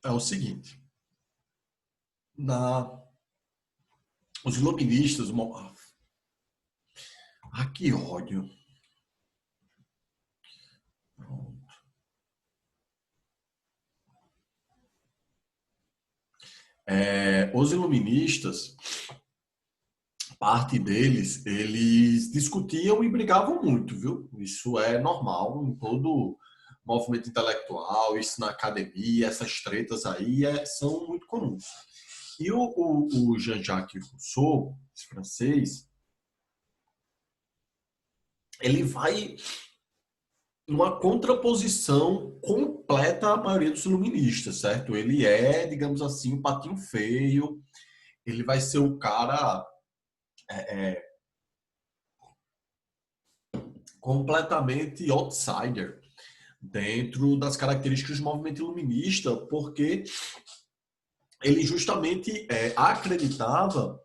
é o seguinte. Os iluministas... que ódio. Pronto. Os iluministas, parte deles, eles discutiam e brigavam muito, viu? Isso é normal em todo movimento intelectual, isso na academia, essas tretas aí são muito comuns. E o Jean-Jacques Rousseau, esse francês, ele vai numa contraposição completa à maioria dos iluministas, certo? Ele é, digamos assim, um patinho feio, ele vai ser o cara completamente outsider dentro das características do movimento iluminista, porque ele justamente acreditava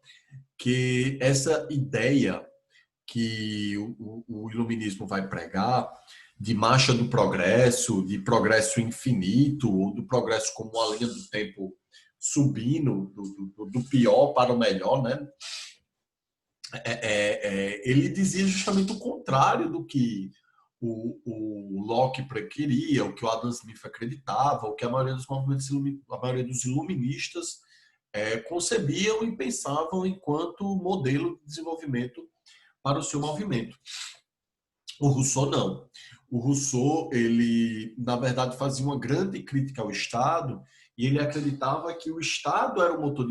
que essa ideia que o iluminismo vai pregar de marcha do progresso, de progresso infinito, ou do progresso como uma linha do tempo subindo do pior para o melhor, né? Ele dizia justamente o contrário do que o Locke queria, o que o Adam Smith acreditava, o que a maioria dos movimentos, a maioria dos iluministas concebiam e pensavam enquanto modelo de desenvolvimento para o seu movimento. O Rousseau não. O Rousseau, ele, na verdade, fazia uma grande crítica ao Estado e ele acreditava que o Estado era o motor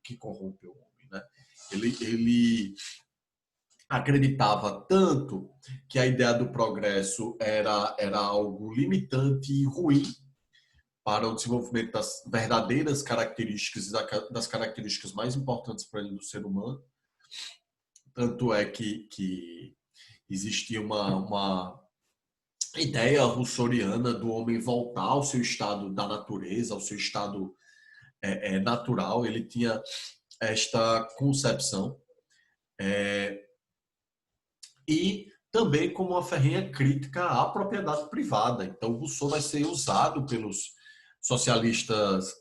que corrompe o homem, né? Ele acreditava tanto que a ideia do progresso era algo limitante e ruim para o desenvolvimento das verdadeiras características, das características mais importantes para ele do ser humano. Tanto é que existia uma ideia rousseauiana do homem voltar ao seu estado da natureza, ao seu estado natural. Ele tinha esta concepção. E também como uma ferrenha crítica à propriedade privada. Então, Rousseau vai ser usado pelos socialistas,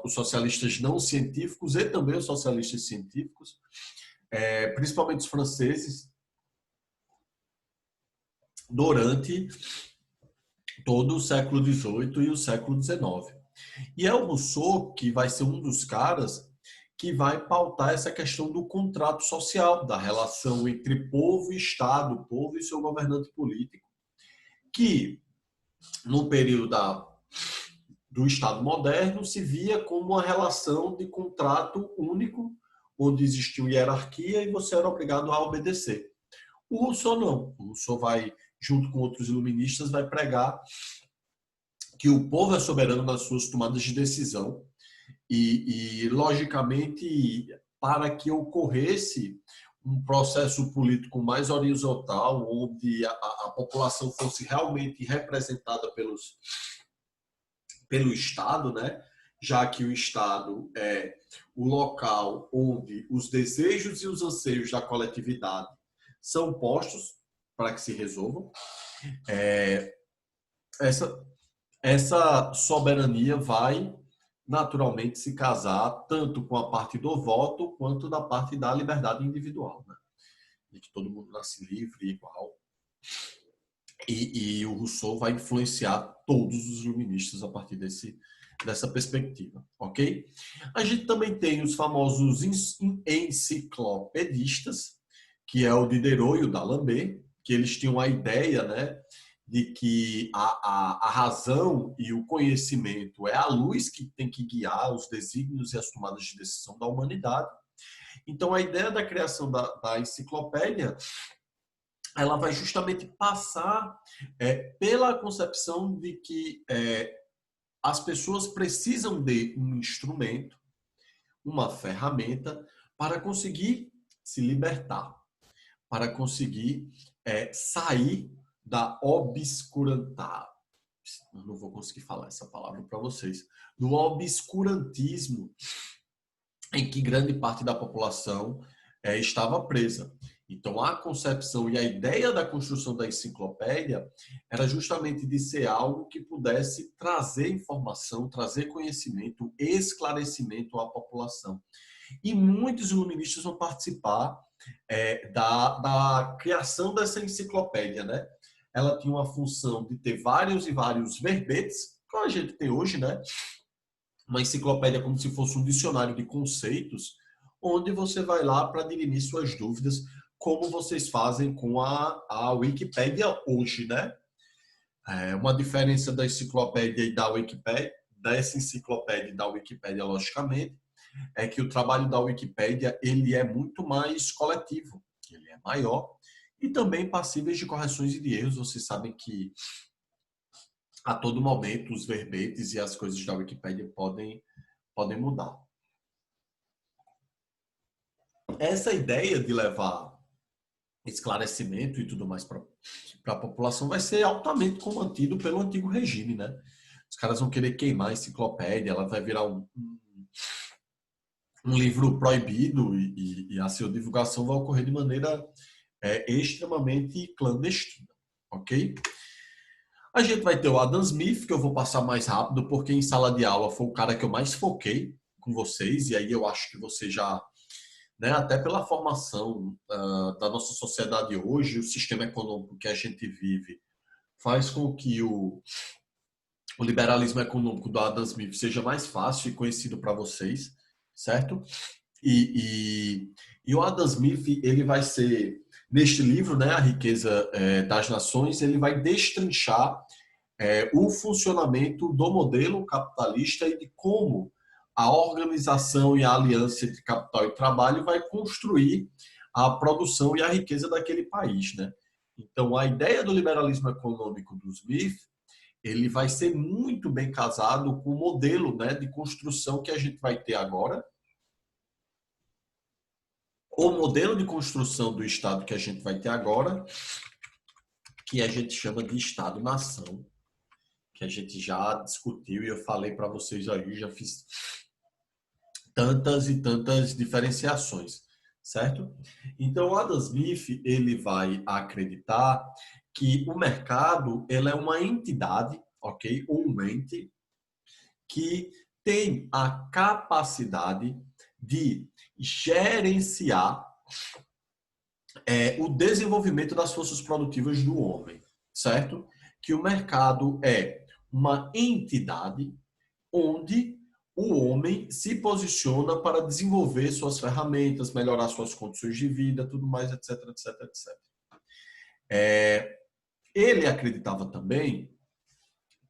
os socialistas não científicos e também os socialistas científicos, principalmente os franceses, durante todo o século XVIII e o século XIX. E é o Rousseau que vai ser um dos caras que vai pautar essa questão do contrato social, da relação entre povo e Estado, povo e seu governante político, que no período do Estado moderno se via como uma relação de contrato único, onde existia hierarquia e você era obrigado a obedecer. O Rousseau não. O Rousseau vai, junto com outros iluministas, vai pregar que o povo é soberano nas suas tomadas de decisão e logicamente, para que ocorresse um processo político mais horizontal, onde a população fosse realmente representada pelo Estado, né? Já que o Estado é o local onde os desejos e os anseios da coletividade são postos para que se resolvam. Essa soberania vai naturalmente se casar tanto com a parte do voto quanto da parte da liberdade individual, né? De que todo mundo nasce livre e igual. E o Rousseau vai influenciar todos os iluministas a partir dessa perspectiva, ok? A gente também tem os famosos enciclopedistas, que é o Diderot e o D'Alembert, que eles tinham a ideia, né, de que a razão e o conhecimento é a luz que tem que guiar os desígnios e as tomadas de decisão da humanidade. Então, a ideia da criação da enciclopédia, ela vai justamente passar pela concepção de que as pessoas precisam de um instrumento, uma ferramenta, para conseguir se libertar, para conseguir sair da obscurantar. Não vou conseguir falar essa palavra para vocês. Do obscurantismo em que grande parte da população estava presa. Então, a concepção e a ideia da construção da enciclopédia era justamente de ser algo que pudesse trazer informação, trazer conhecimento, esclarecimento à população. E muitos iluministas vão participar da criação dessa enciclopédia, né? Ela tinha uma função de ter vários e vários verbetes, como a gente tem hoje, né? Uma enciclopédia como se fosse um dicionário de conceitos, onde você vai lá para dirimir suas dúvidas, como vocês fazem com a Wikipédia hoje, né? Uma diferença da enciclopédia e da Wikipédia, dessa enciclopédia e da Wikipédia, logicamente, é que o trabalho da Wikipédia ele é muito mais coletivo, ele é maior e também passíveis de correções e de erros. Vocês sabem que a todo momento os verbetes e as coisas da Wikipédia podem mudar. Essa ideia de levar esclarecimento e tudo mais para a população vai ser altamente combatida pelo antigo regime, né? Os caras vão querer queimar a enciclopédia, ela vai virar um livro proibido e a sua divulgação vai ocorrer de maneira extremamente clandestina, ok? A gente vai ter o Adam Smith, que eu vou passar mais rápido, porque em sala de aula foi o cara que eu mais foquei com vocês, e aí eu acho que você já, né, até pela formação da nossa sociedade hoje, o sistema econômico que a gente vive faz com que o liberalismo econômico do Adam Smith seja mais fácil e conhecido para vocês, certo? E o Adam Smith, ele vai ser, neste livro, né, A Riqueza das Nações, ele vai destrinchar o funcionamento do modelo capitalista e de como a organização e a aliança entre capital e trabalho vai construir a produção e a riqueza daquele país, né? Então, a ideia do liberalismo econômico do Smith, ele vai ser muito bem casado com o modelo, né, de construção que a gente vai ter agora. O modelo de construção do Estado que a gente vai ter agora, que a gente chama de Estado-nação, que a gente já discutiu e eu falei para vocês aí, já fiz tantas e tantas diferenciações, certo? Então, o Adam Smith, ele vai acreditar que o mercado, ele é uma entidade, ok? Ou um ente que tem a capacidade de gerenciar o desenvolvimento das forças produtivas do homem, certo? Que o mercado é uma entidade onde o homem se posiciona para desenvolver suas ferramentas, melhorar suas condições de vida, tudo mais, etc, etc, etc. Ele acreditava também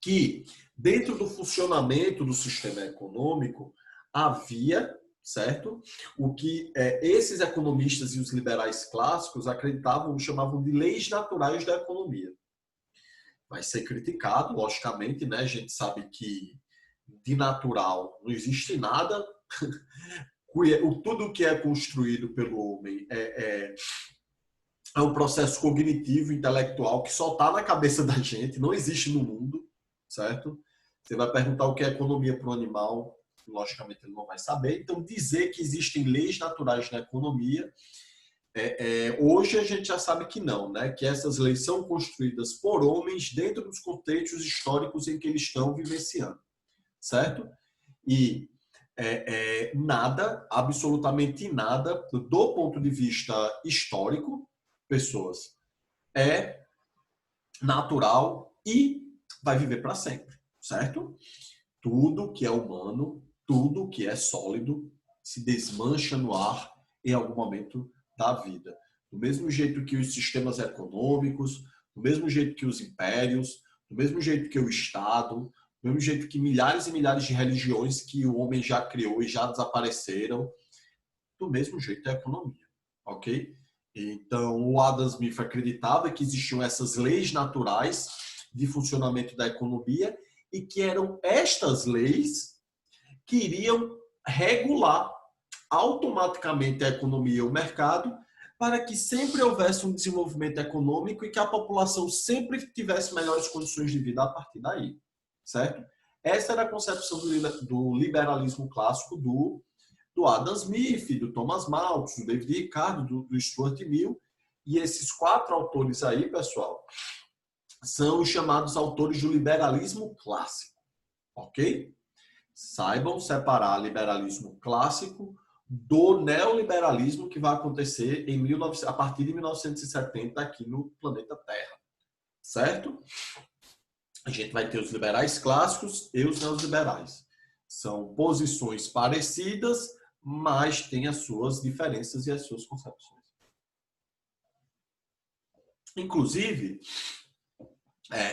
que dentro do funcionamento do sistema econômico havia, certo? O que esses economistas e os liberais clássicos acreditavam, chamavam de leis naturais da economia. Vai ser criticado, logicamente, né? A gente sabe que de natural não existe nada. Tudo que é construído pelo homem é um processo cognitivo, intelectual, que só está na cabeça da gente, não existe no mundo, certo? Você vai perguntar o que é economia para um animal, logicamente ele não vai saber. Então, dizer que existem leis naturais na economia, hoje a gente já sabe que não, né? Que essas leis são construídas por homens dentro dos contextos históricos em que eles estão vivenciando, certo? E nada, absolutamente nada, do ponto de vista histórico, pessoas, é natural e vai viver para sempre, certo? Tudo que é humano, tudo que é sólido, se desmancha no ar em algum momento da vida. Do mesmo jeito que os sistemas econômicos, do mesmo jeito que os impérios, do mesmo jeito que o Estado, do mesmo jeito que milhares e milhares de religiões que o homem já criou e já desapareceram, do mesmo jeito é a economia, ok? Então, o Adam Smith acreditava que existiam essas leis naturais de funcionamento da economia e que eram estas leis que iriam regular automaticamente a economia e o mercado para que sempre houvesse um desenvolvimento econômico e que a população sempre tivesse melhores condições de vida a partir daí, certo? Essa era a concepção do liberalismo clássico do Adam Smith, do Thomas Malthus, do David Ricardo, do Stuart Mill E esses 4 autores aí, pessoal, são os chamados autores do liberalismo clássico, ok? Saibam separar liberalismo clássico do neoliberalismo que vai acontecer a partir de 1970 aqui no planeta Terra, certo? A gente vai ter os liberais clássicos e os neoliberais. São posições parecidas, mas têm as suas diferenças e as suas concepções. Inclusive,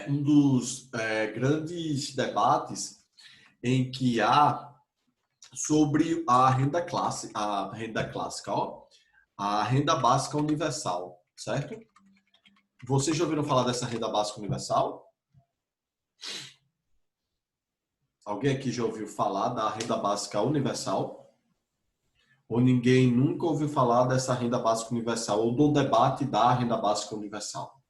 um dos grandes debates em que há sobre a renda clássica, a renda básica universal, certo? Vocês já ouviram falar dessa renda básica universal? Alguém aqui já ouviu falar da renda básica universal? Ou ninguém nunca ouviu falar dessa renda básica universal ou do debate da renda básica universal?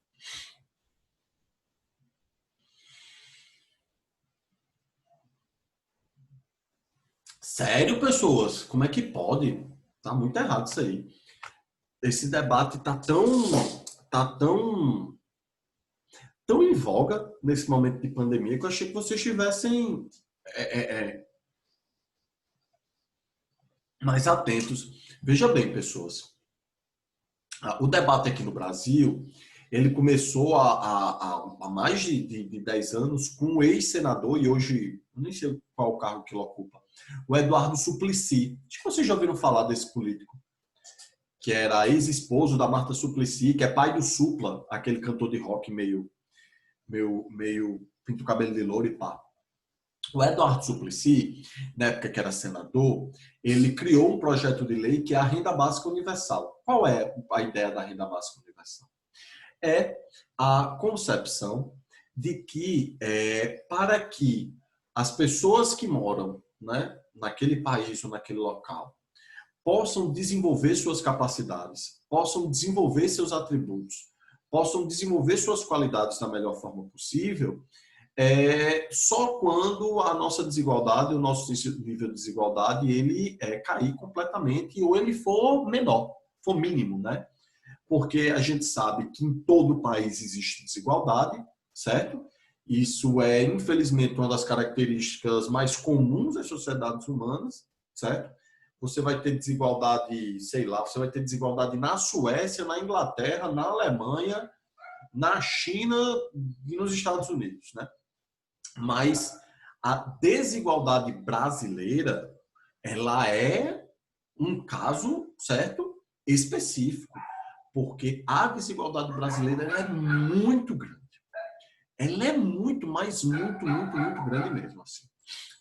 Sério, pessoas? Como é que pode? Tá muito errado isso aí. Esse debate tá tão em voga nesse momento de pandemia que eu achei que vocês estivessem mais atentos. Veja bem, pessoas. O debate aqui no Brasil, ele começou há mais de 10 anos com um ex-senador, e hoje, nem sei qual o cargo que ele ocupa, o Eduardo Suplicy. Acho que vocês já ouviram falar desse político, que era ex-esposo da Marta Suplicy, que é pai do Supla, aquele cantor de rock meio pinta o cabelo de louro e pá. O Eduardo Suplicy, na época que era senador, ele criou um projeto de lei que é a renda básica universal. Qual é a ideia da renda básica universal? É a concepção de que para que as pessoas que moram, né, naquele país ou naquele local possam desenvolver suas capacidades, possam desenvolver seus atributos, possam desenvolver suas qualidades da melhor forma possível, só quando a nossa desigualdade, o nosso nível de desigualdade, ele cair completamente ou ele for menor, for mínimo, né? Porque a gente sabe que em todo o país existe desigualdade, certo? Isso é, infelizmente, uma das características mais comuns das sociedades humanas, certo? Você vai ter desigualdade, sei lá, você vai ter desigualdade na Suécia, na Inglaterra, na Alemanha, na China e nos Estados Unidos, né? Mas a desigualdade brasileira, ela é um caso, certo? Específico, porque a desigualdade brasileira ela é muito grande. Ela é muito, mas muito, muito, muito grande mesmo. Assim.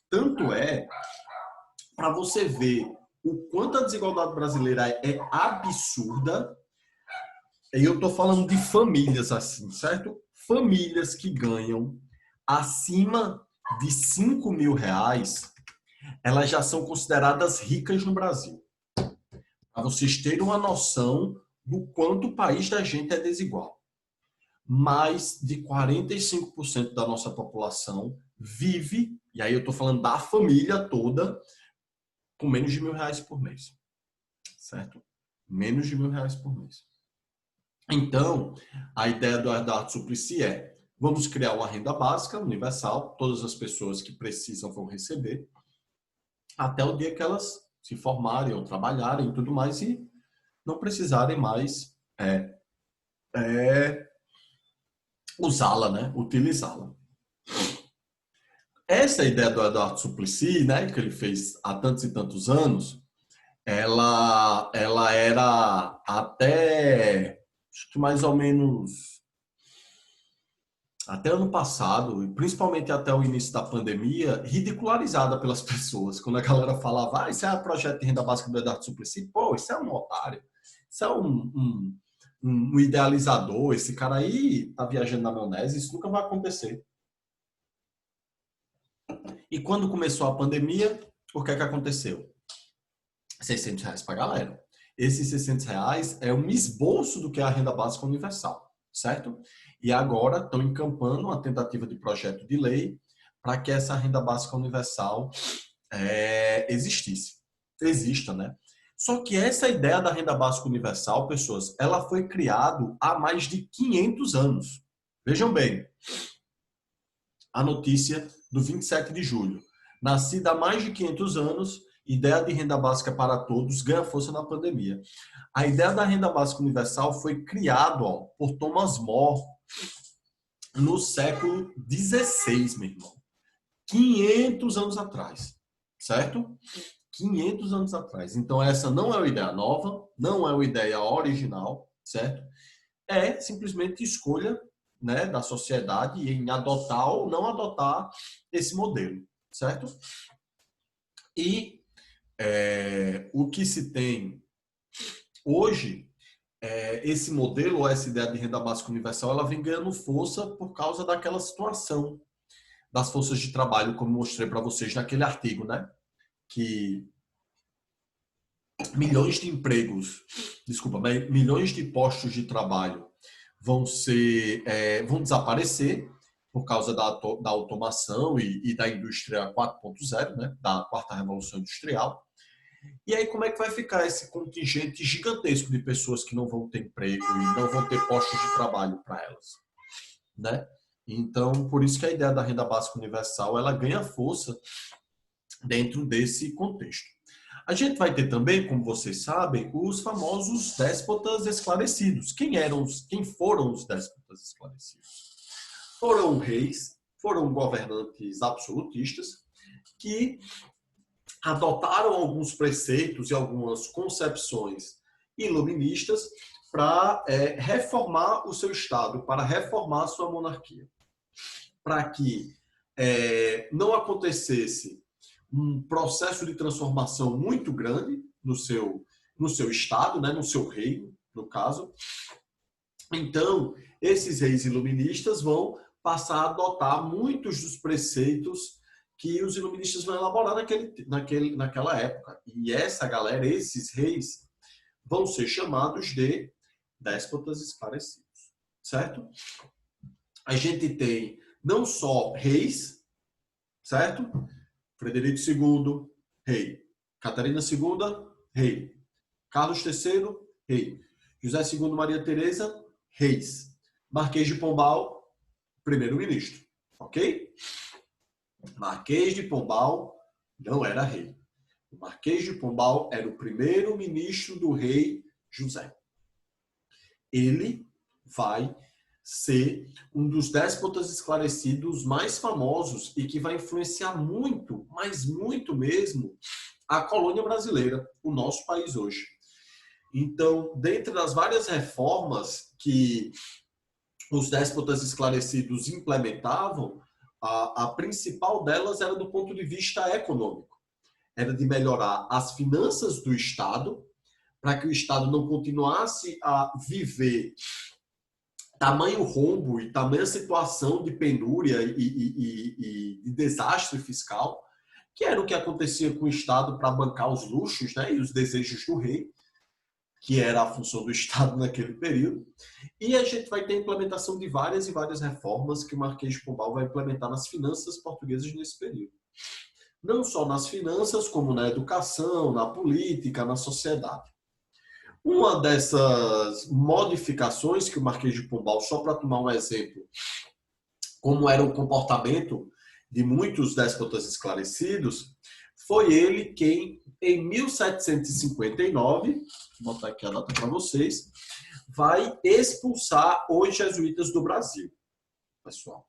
Tanto é, para você ver o quanto a desigualdade brasileira é absurda, e eu estou falando de famílias assim, certo? Famílias que ganham acima de 5 mil reais, elas já são consideradas ricas no Brasil. Para vocês terem uma noção do quanto o país da gente é desigual. Mais de 45% da nossa população vive, e aí eu estou falando da família toda, com menos de R$ 1.000 por mês. Certo? Menos de R$ 1.000 por mês. Então, a ideia do Eduardo Suplicy é: vamos criar uma renda básica universal, todas as pessoas que precisam vão receber, até o dia que elas se formarem ou trabalharem e tudo mais e não precisarem mais usá-la, né? Utilizá-la. Essa ideia do Eduardo Suplicy, né, que ele fez há tantos e tantos anos, ela era até acho que mais ou menos até ano passado, e principalmente até o início da pandemia, ridicularizada pelas pessoas. Quando a galera falava, isso é um projeto de renda básica do Eduardo Suplicy, pô, isso é um otário, isso é um idealizador, esse cara aí tá viajando na maionese, isso nunca vai acontecer. E quando começou a pandemia, o que é que aconteceu? R$ 600 para a galera. Esses R$ 600 é um esboço do que é a renda básica universal, certo? E agora estão encampando uma tentativa de projeto de lei para que essa renda básica universal exista, né? Só que essa ideia da renda básica universal, pessoas, ela foi criada há mais de 500 anos. Vejam bem, a notícia do 27 de julho. Nascida há mais de 500 anos, ideia de renda básica para todos ganha força na pandemia. A ideia da renda básica universal foi criada por Thomas More no século XVI, meu irmão. 500 anos atrás, certo? 500 anos atrás. Então, essa não é uma ideia nova, não é uma ideia original, certo? É simplesmente escolha, né, da sociedade em adotar ou não adotar esse modelo, certo? E o que se tem hoje, esse modelo ou essa ideia de renda básica universal, ela vem ganhando força por causa daquela situação das forças de trabalho, como mostrei para vocês naquele artigo, né? Que milhões de empregos, desculpa, mas milhões de postos de trabalho vão desaparecer por causa da automação e da indústria 4.0, né? Da quarta revolução industrial. E aí, como é que vai ficar esse contingente gigantesco de pessoas que não vão ter emprego e não vão ter postos de trabalho para elas, né? Então, por isso que a ideia da renda básica universal, ela ganha força dentro desse contexto. A gente vai ter também, como vocês sabem, os famosos déspotas esclarecidos. Quem foram os déspotas esclarecidos? Foram reis, foram governantes absolutistas que adotaram alguns preceitos e algumas concepções iluministas para reformar o seu Estado, para reformar a sua monarquia. Para que não acontecesse um processo de transformação muito grande no seu Estado, né, no seu reino, no caso. Então, esses reis iluministas vão passar a adotar muitos dos preceitos que os iluministas vão elaborar naquela época. E essa galera, esses reis, vão ser chamados de déspotas esclarecidos, certo? A gente tem não só reis, certo? Frederico II, rei. Catarina II, rei. Carlos III, rei. José II Maria Teresa, reis. Marquês de Pombal, primeiro-ministro. Ok? Marquês de Pombal não era rei. O Marquês de Pombal era o primeiro-ministro do rei José. Ele vai ser um dos déspotas esclarecidos mais famosos e que vai influenciar muito, mas muito mesmo, a colônia brasileira, o nosso país hoje. Então, dentre as várias reformas que os déspotas esclarecidos implementavam, a principal delas era do ponto de vista econômico. Era de melhorar as finanças do Estado, para que o Estado não continuasse a viver tamanho rombo e tamanha situação de penúria e desastre fiscal, que era o que acontecia com o Estado para bancar os luxos, né, e os desejos do rei, que era a função do Estado naquele período. E a gente vai ter a implementação de várias e várias reformas que o Marquês de Pombal vai implementar nas finanças portuguesas nesse período. Não só nas finanças, como na educação, na política, na sociedade. Uma dessas modificações que o Marquês de Pombal, só para tomar um exemplo, como era o comportamento de muitos déspotas esclarecidos, foi ele quem, em 1759, vou botar aqui a data para vocês, vai expulsar os jesuítas do Brasil. Pessoal,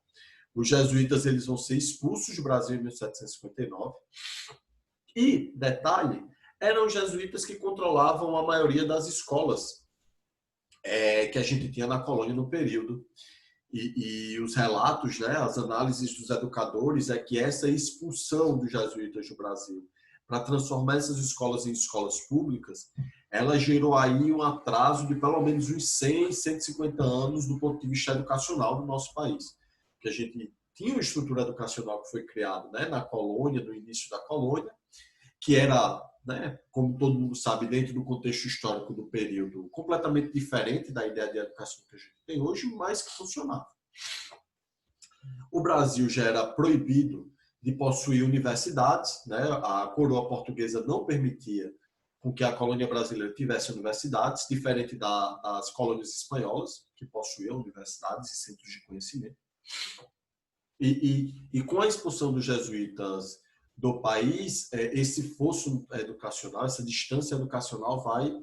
os jesuítas eles vão ser expulsos do Brasil em 1759. E, detalhe, eram os jesuítas que controlavam a maioria das escolas que a gente tinha na colônia no período. E os relatos, né, as análises dos educadores é que essa expulsão dos jesuítas do Brasil para transformar essas escolas em escolas públicas, ela gerou aí um atraso de pelo menos uns 100, 150 anos do ponto de vista educacional do nosso país. Que a gente tinha uma estrutura educacional que foi criada, né, na colônia, no início da colônia, que era, né, como todo mundo sabe, dentro do contexto histórico do período, completamente diferente da ideia de educação que a gente tem hoje, mas que funcionava. O Brasil já era proibido de possuir universidades, né? A coroa portuguesa não permitia com que a colônia brasileira tivesse universidades, diferente das colônias espanholas, que possuíam universidades e centros de conhecimento. E com a expulsão dos jesuítas do país, esse fosso educacional, essa distância educacional vai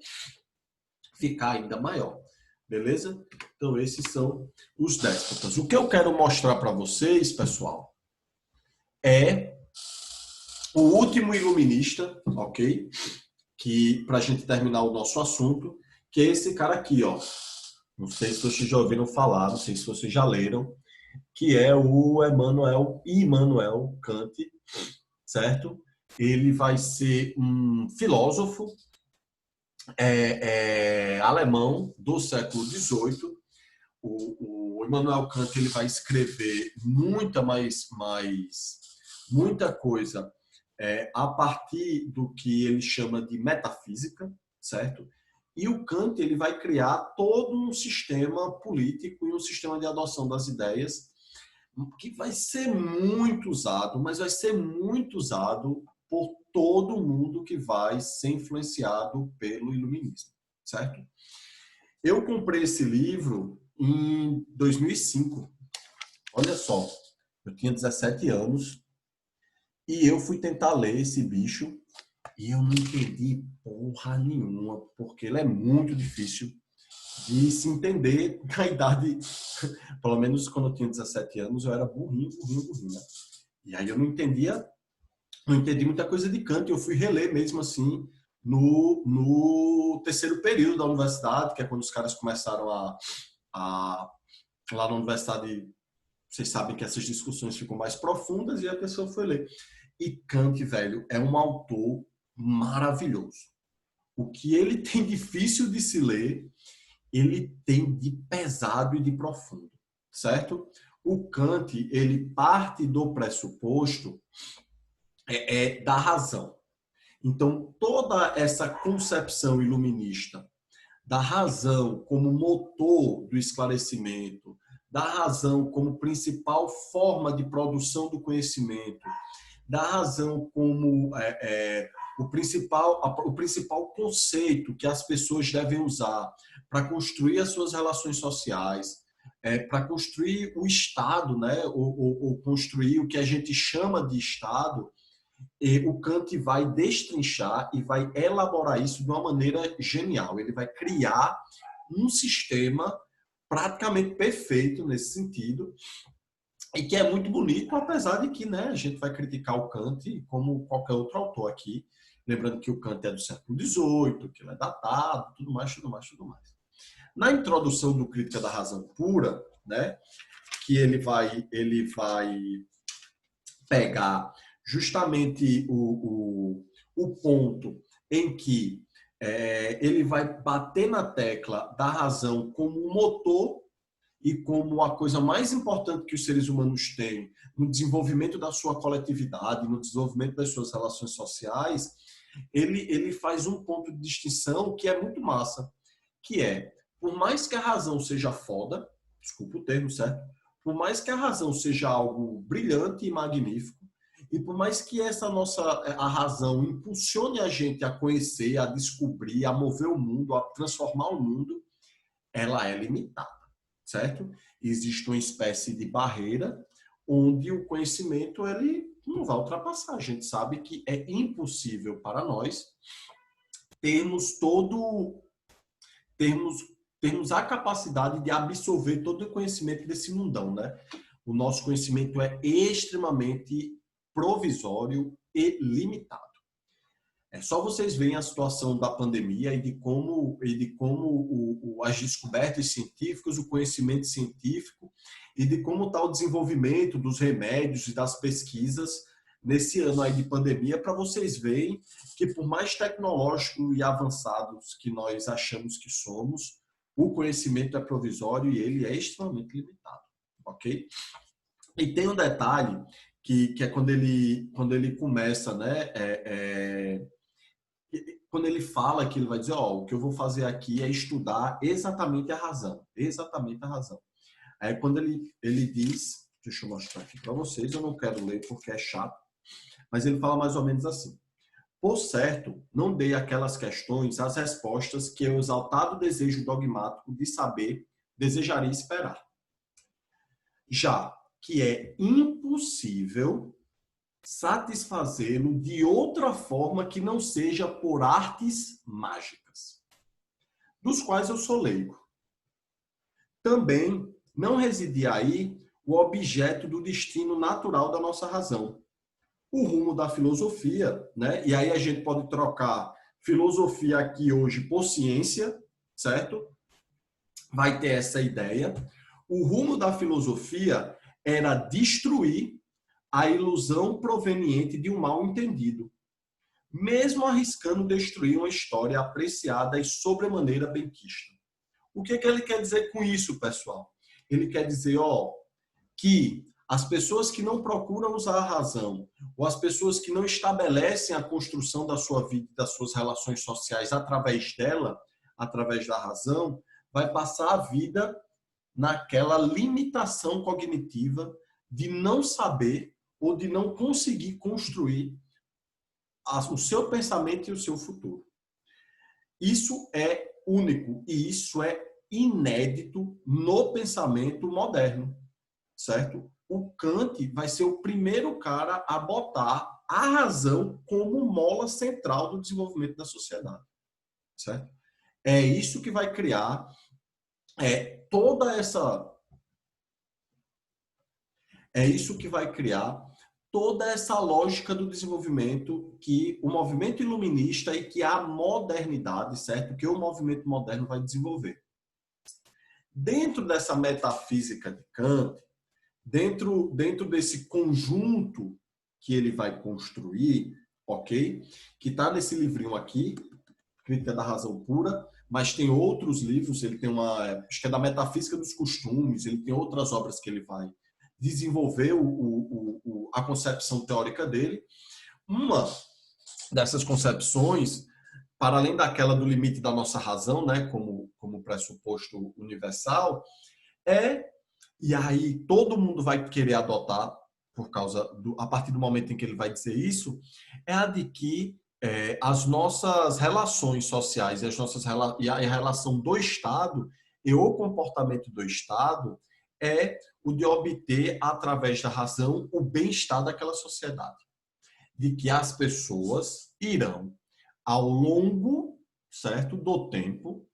ficar ainda maior. Beleza? Então, esses são os déspotas. O que eu quero mostrar para vocês, pessoal, é o último iluminista, ok? Que, para a gente terminar o nosso assunto, que é esse cara aqui, ó. Não sei se vocês já ouviram falar, não sei se vocês já leram, que é o Immanuel Kant, certo? Ele vai ser um filósofo alemão do século XVIII. O Immanuel Kant ele vai escrever muita coisa a partir do que ele chama de metafísica, certo? E o Kant ele vai criar todo um sistema político e um sistema de adoção das ideias que vai ser muito usado, mas vai ser muito usado por todo mundo que vai ser influenciado pelo iluminismo, certo? Eu comprei esse livro em 2005. Olha só, eu tinha 17 anos e eu fui tentar ler esse bicho e eu não entendi porra nenhuma, porque ele é muito difícil de se entender na idade. Pelo menos quando eu tinha 17 anos, eu era burrinho, né? E aí eu não entendi muita coisa de Kant. Eu fui reler mesmo assim no terceiro período da universidade, que é quando os caras começaram lá na universidade. Vocês sabem que essas discussões ficam mais profundas e a pessoa foi ler. E Kant, velho, é um autor maravilhoso. O que ele tem difícil de se ler, ele tem de pesado e de profundo, certo? O Kant, ele parte do pressuposto da razão. Então, toda essa concepção iluminista da razão como motor do esclarecimento, da razão como principal forma de produção do conhecimento, da razão como o principal conceito que as pessoas devem usar para construir as suas relações sociais, para construir o Estado, né? ou construir o que a gente chama de Estado, e o Kant vai destrinchar e vai elaborar isso de uma maneira genial. Ele vai criar um sistema praticamente perfeito nesse sentido, e que é muito bonito, apesar de que, né, a gente vai criticar o Kant como qualquer outro autor aqui, lembrando que o Kant é do século XVIII, que ele é datado, tudo mais. Na introdução do Crítica da Razão Pura, né, que ele vai pegar justamente o ponto em que ele vai bater na tecla da razão como um motor e como a coisa mais importante que os seres humanos têm no desenvolvimento da sua coletividade, no desenvolvimento das suas relações sociais, ele faz um ponto de distinção que é muito massa, que é, por mais que a razão seja foda, desculpa o termo, certo? Por mais que a razão seja algo brilhante e magnífico, e por mais que a razão impulsione a gente a conhecer, a descobrir, a mover o mundo, a transformar o mundo, ela é limitada, certo? Existe uma espécie de barreira onde o conhecimento ele não vai ultrapassar. A gente sabe que é impossível para nós termos a capacidade de absorver todo o conhecimento desse mundão, né? O nosso conhecimento é extremamente provisório e limitado. É só vocês verem a situação da pandemia e de como as descobertas científicas, o conhecimento científico e de como está o desenvolvimento dos remédios e das pesquisas nesse ano aí de pandemia, para vocês verem que por mais tecnológico e avançados que nós achamos que somos, o conhecimento é provisório e ele é extremamente limitado, ok? E tem um detalhe que é quando ele começa, né? Quando ele fala que ele vai dizer, o que eu vou fazer aqui é estudar exatamente a razão. Aí quando ele diz, deixa eu mostrar aqui para vocês, eu não quero ler porque é chato, mas ele fala mais ou menos assim: Por certo, não dei àquelas questões as respostas que o exaltado desejo dogmático de saber desejaria esperar. Já que é impossível satisfazê-lo de outra forma que não seja por artes mágicas, dos quais eu sou leigo. Também não residia aí o objeto do destino natural da nossa razão, o rumo da filosofia, né? E aí a gente pode trocar filosofia aqui hoje por ciência, certo? Vai ter essa ideia. O rumo da filosofia era destruir a ilusão proveniente de um mal entendido, mesmo arriscando destruir uma história apreciada e sobremaneira benquista. O que ele quer dizer com isso, pessoal? Ele quer dizer, que as pessoas que não procuram usar a razão, ou as pessoas que não estabelecem a construção da sua vida e das suas relações sociais através dela, através da razão, vai passar a vida naquela limitação cognitiva de não saber ou de não conseguir construir o seu pensamento e o seu futuro. Isso é único e isso é inédito no pensamento moderno, certo? O Kant vai ser o primeiro cara a botar a razão como mola central do desenvolvimento da sociedade, certo? É isso que vai criar toda essa... É isso que vai criar toda essa lógica do desenvolvimento que o movimento iluminista e que a modernidade, certo? Que o movimento moderno vai desenvolver. Dentro dessa metafísica de Kant, dentro desse conjunto que ele vai construir, ok? Que está nesse livrinho aqui, Crítica da Razão Pura, mas tem outros livros, ele tem acho que é da Metafísica dos Costumes, ele tem outras obras que ele vai desenvolver a concepção teórica dele. Uma dessas concepções, para além daquela do limite da nossa razão, né, como pressuposto universal, e aí todo mundo vai querer adotar, a partir do momento em que ele vai dizer isso, é a de que as nossas relações sociais e a relação do Estado e o comportamento do Estado é o de obter, através da razão, o bem-estar daquela sociedade. De que as pessoas irão, ao longo, certo, do tempo,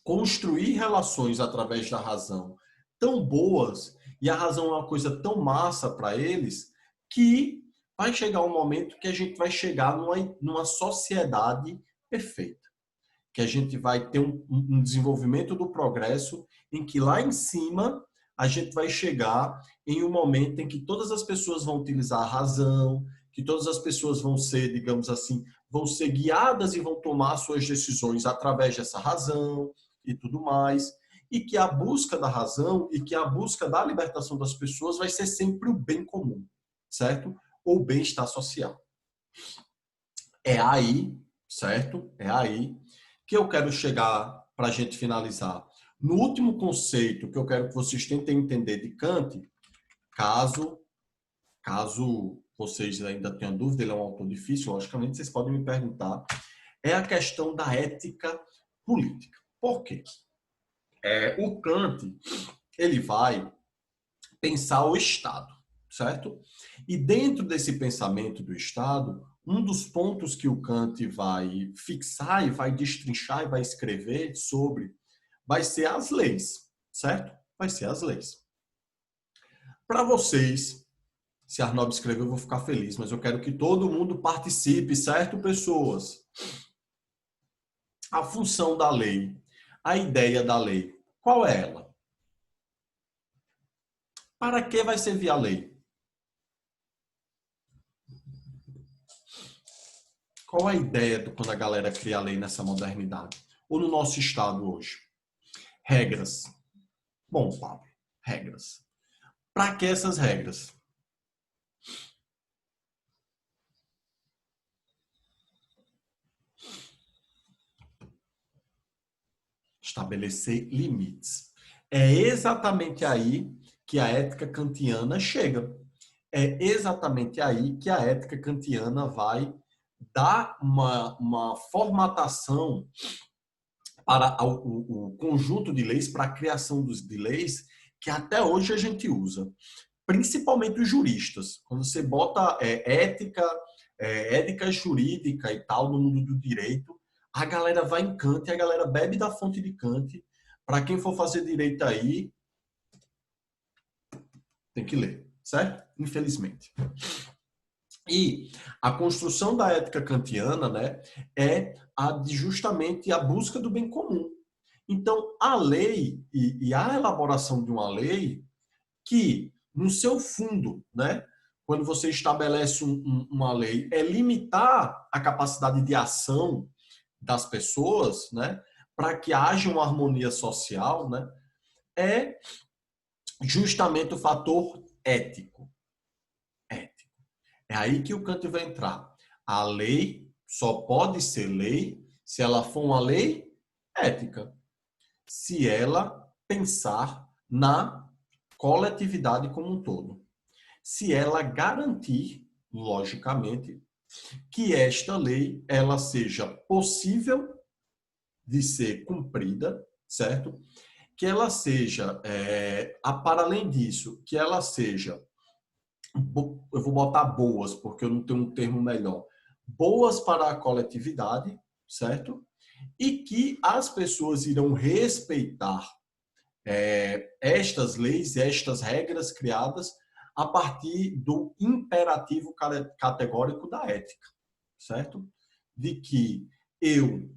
construir relações através da razão tão boas, e a razão é uma coisa tão massa para eles, que vai chegar um momento que a gente vai chegar numa sociedade perfeita. Que a gente vai ter um desenvolvimento do progresso em que lá em cima a gente vai chegar em um momento em que todas as pessoas vão utilizar a razão, que todas as pessoas vão ser, digamos assim, vão ser guiadas e vão tomar suas decisões através dessa razão e tudo mais, e que a busca da razão e que a busca da libertação das pessoas vai ser sempre o bem comum, certo? Ou o bem-estar social. É aí, certo? É aí que eu quero chegar para a gente finalizar. No último conceito que eu quero que vocês tentem entender de Kant, caso vocês ainda tenham dúvida, ele é um autor difícil, logicamente, vocês podem me perguntar, é a questão da ética política. Por quê? O Kant, ele vai pensar o Estado, certo? E dentro desse pensamento do Estado, um dos pontos que o Kant vai fixar e vai destrinchar e vai escrever sobre vai ser as leis, certo? Vai ser as leis. Para vocês, se Arnob escreveu, eu vou ficar feliz, mas eu quero que todo mundo participe, certo, pessoas? A função da lei, a ideia da lei, qual é ela? Para que vai servir a lei? Qual a ideia de quando a galera cria a lei nessa modernidade? Ou no nosso estado hoje? Regras. Bom, Pablo, regras. Para que essas regras? Estabelecer limites. É exatamente aí que a ética kantiana chega. É exatamente aí que a ética kantiana vai dá uma formatação para o conjunto de leis, para a criação de leis, que até hoje a gente usa. Principalmente os juristas. Quando você bota ética jurídica e tal no mundo do direito, a galera vai em Kant, a galera bebe da fonte de Kant. Para quem for fazer direito aí, tem que ler, certo? Infelizmente. E a construção da ética kantiana, né, é justamente a busca do bem comum. Então, a lei e a elaboração de uma lei que, no seu fundo, né, quando você estabelece uma lei, é limitar a capacidade de ação das pessoas, né, para que haja uma harmonia social, né, é justamente o fator ético. É aí que o Kant vai entrar. A lei só pode ser lei se ela for uma lei ética, se ela pensar na coletividade como um todo, se ela garantir, logicamente, que esta lei ela seja possível de ser cumprida, certo? Que ela seja, para além disso, que ela seja, eu vou botar boas, porque eu não tenho um termo melhor, boas para a coletividade, certo? E que as pessoas irão respeitar estas leis, estas regras criadas a partir do imperativo categórico da ética, certo? De que eu,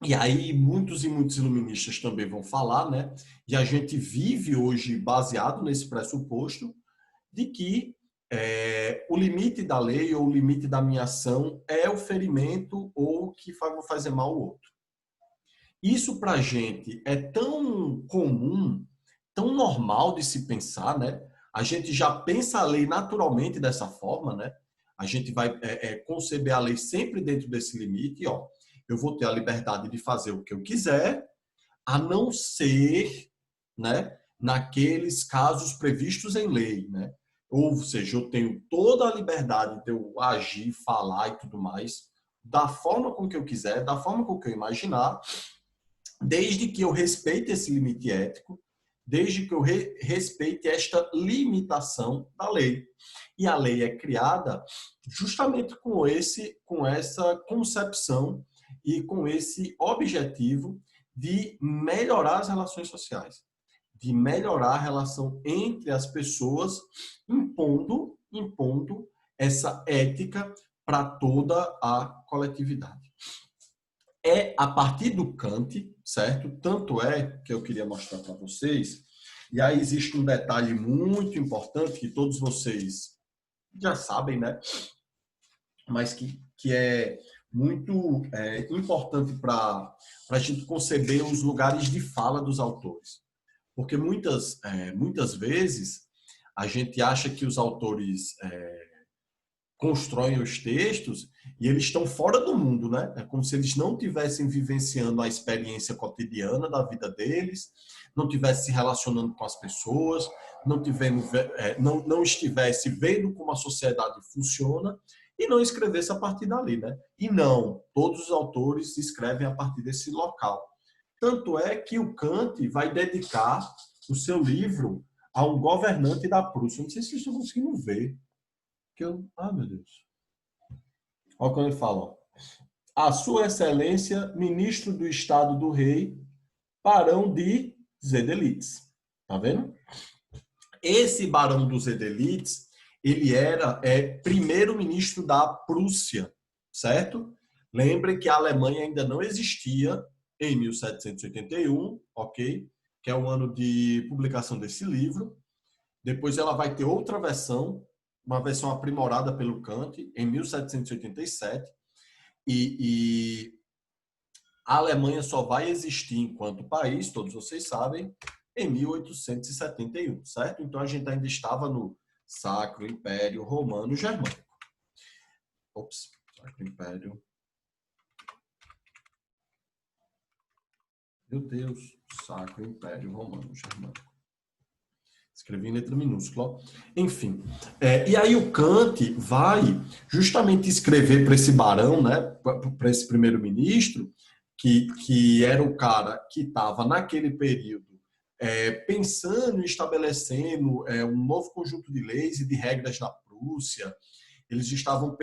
e aí muitos e muitos iluministas também vão falar, né? E a gente vive hoje baseado nesse pressuposto de que o limite da lei ou o limite da minha ação é o ferimento ou que vou fazer mal ao outro. Isso para a gente é tão comum, tão normal de se pensar, né? A gente já pensa a lei naturalmente dessa forma, né? A gente vai conceber a lei sempre dentro desse limite, ó. Eu vou ter a liberdade de fazer o que eu quiser, a não ser, né, naqueles casos previstos em lei, né? Ou seja, eu tenho toda a liberdade de eu agir, falar e tudo mais, da forma com que eu quiser, da forma com que eu imaginar, desde que eu respeite esse limite ético, desde que eu respeite esta limitação da lei. E a lei é criada justamente com essa concepção e com esse objetivo de melhorar as relações sociais, de melhorar a relação entre as pessoas, impondo essa ética para toda a coletividade. É a partir do Kant, certo? Tanto é que eu queria mostrar para vocês, e aí existe um detalhe muito importante que todos vocês já sabem, né? Mas que é muito importante para a gente conceber os lugares de fala dos autores. Porque muitas vezes a gente acha que os autores constroem os textos e eles estão fora do mundo, né? É como se eles não estivessem vivenciando a experiência cotidiana da vida deles, não estivessem se relacionando com as pessoas, não estivesse vendo como a sociedade funciona e não escrevesse a partir dali, né? E não, todos os autores escrevem a partir desse local. Tanto é que o Kant vai dedicar o seu livro a um governante da Prússia. Não sei se vocês estão conseguindo ver. Meu Deus. Olha quando ele fala, ó. A Sua Excelência, Ministro do Estado do Rei, Barão de Zedelitz. Tá vendo? Esse Barão dos Zedelitz, ele era primeiro-ministro da Prússia, certo? Lembrem que a Alemanha ainda não existia em 1781, ok? Que é o ano de publicação desse livro. Depois ela vai ter outra versão, uma versão aprimorada pelo Kant, em 1787. E a Alemanha só vai existir enquanto país, todos vocês sabem, em 1871, certo? Então a gente ainda estava no Sacro Império Romano Germânico. Sacro Império. Meu Deus, Sacro Império Romano Germânico. Escrevi em letra minúscula. Enfim. E aí o Kant vai justamente escrever para esse barão, né, para esse primeiro-ministro, que era o cara que estava naquele período pensando e estabelecendo um novo conjunto de leis e de regras na Prússia. Eles estavam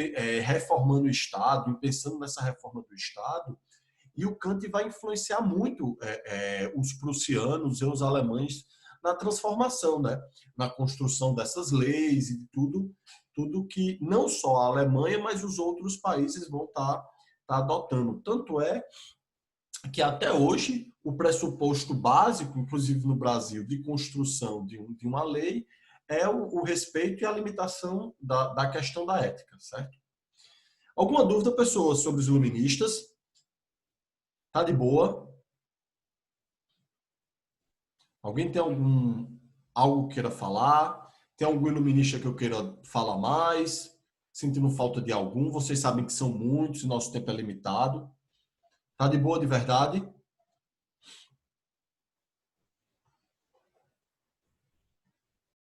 reformando o Estado, pensando nessa reforma do Estado, e o Kant vai influenciar muito os prussianos e os alemães na transformação, né? Na construção dessas leis e de tudo que não só a Alemanha, mas os outros países vão estar adotando. Tanto é que até hoje o pressuposto básico, inclusive no Brasil, de construção de uma lei é o respeito e a limitação da questão da ética, certo? Alguma dúvida, pessoas, sobre os iluministas? Tá de boa? Alguém tem algo que queira falar? Tem algum iluminista que eu queira falar mais? Sentindo falta de algum? Vocês sabem que são muitos e nosso tempo é limitado. Tá de boa de verdade?